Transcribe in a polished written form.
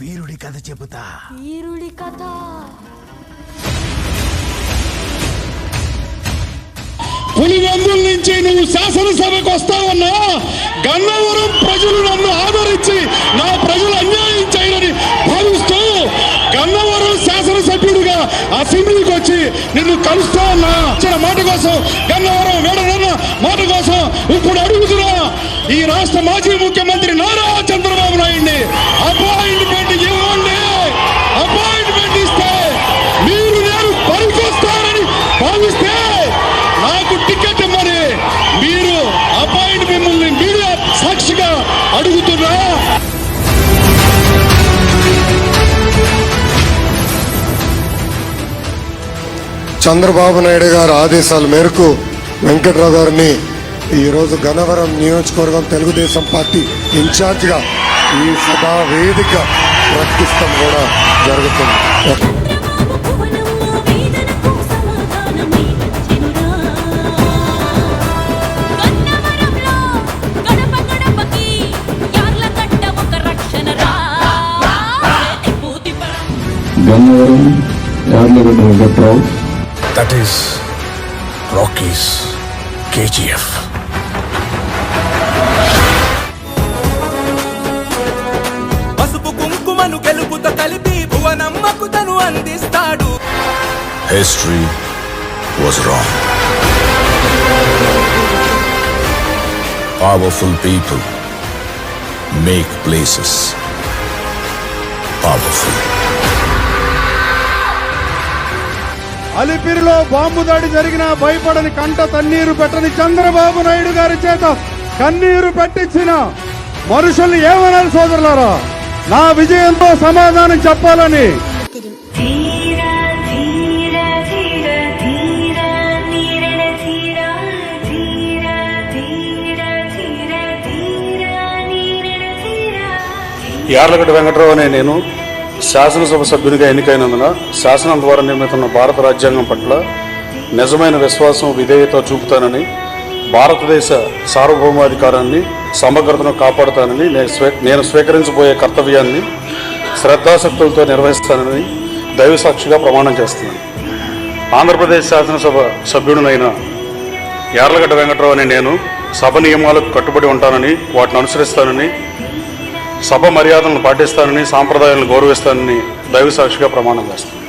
వీరుడి కథ చెబుతా. వీరుడి కథ. పులివెందుల నుంచి నువ్వు శాసనసభకు వస్తావన్నా, గన్నవరం ప్రజలు నన్ను ఆదరించి నా ప్రజలు అన్యాయం చేయరని భావిస్తూ గన్నవరం శాసనసభ్యుడిగా అసెంబ్లీకి వచ్చి నిన్ను కలుస్తా ఉన్నా. మాట కోసం గన్నవరం వేడనన్న మాట కోసం ఇప్పుడు అడుగుతున్నా, ఈ రాష్ట్ర మాజీ ముఖ్యమంత్రి నారా చంద్రబాబు నాయుడిని అపాయింట్మెంట్ ఇవ్వండి. అపాయింట్మెంట్ ఇస్తే మీరు నేను పనికొస్తారని భావిస్తే నాకు టికెట్ ఇవ్వని మీరు అపాయింట్ మిమ్మల్ని మీడియా సాక్షిగా అడుగుతున్నా. చంద్రబాబు నాయుడు గారి ఆదేశాల మేరకు వెంకట్రావు గారిని ఈరోజు గన్నవరం నియోజకవర్గం తెలుగుదేశం పార్టీ ఇన్ఛార్జిగా ఈ సభా వేదిక ప్రకటిస్తాం కూడా జరుగుతుంది. Gannavaram Yarlagadda Venkatrao. That is Rocky's KGF. పసుపు కుంకుమను గెలుపుతో కలిపి భువనమ్మకు తను అందిస్తాడు. History was wrong. Powerful people make places powerful. అలిపిరిలో బాంబు దాడి జరిగిన భయపడని కంట తన్నీరు పెట్టని చంద్రబాబు నాయుడు గారి చేత కన్నీరు పెట్టించిన మనుషుల్ని ఏమనాలి సోదరులారా? నా విజయంతో సమాధానం చెప్పాలని. యార్లగడ్డ వెంకట్రావు అనే నేను శాసనసభ సభ్యునిగా ఎన్నికైనందున శాసనం ద్వారా నిర్మితున్న భారత రాజ్యాంగం పట్ల నిజమైన విశ్వాసం విధేయత చూపుతానని, భారతదేశ సార్వభౌమాధికారాన్ని సమగ్రతను కాపాడుతానని, నేను స్వీకరించబోయే కర్తవ్యాన్ని శ్రద్ధాశక్తులతో నిర్వహిస్తానని దైవసాక్షిగా ప్రమాణం చేస్తున్నాను. ఆంధ్రప్రదేశ్ శాసనసభ సభ్యుడినైన యార్లగడ్డ వెంకట్రావు అనే నేను సభ నియమాలకు కట్టుబడి ఉంటానని, వాటిని అనుసరిస్తానని, సభ మర్యాదలను పాటిస్తానని, సాంప్రదాయాలను గౌరవిస్తానని దైవసాక్షిగా ప్రమాణం చేస్తాను.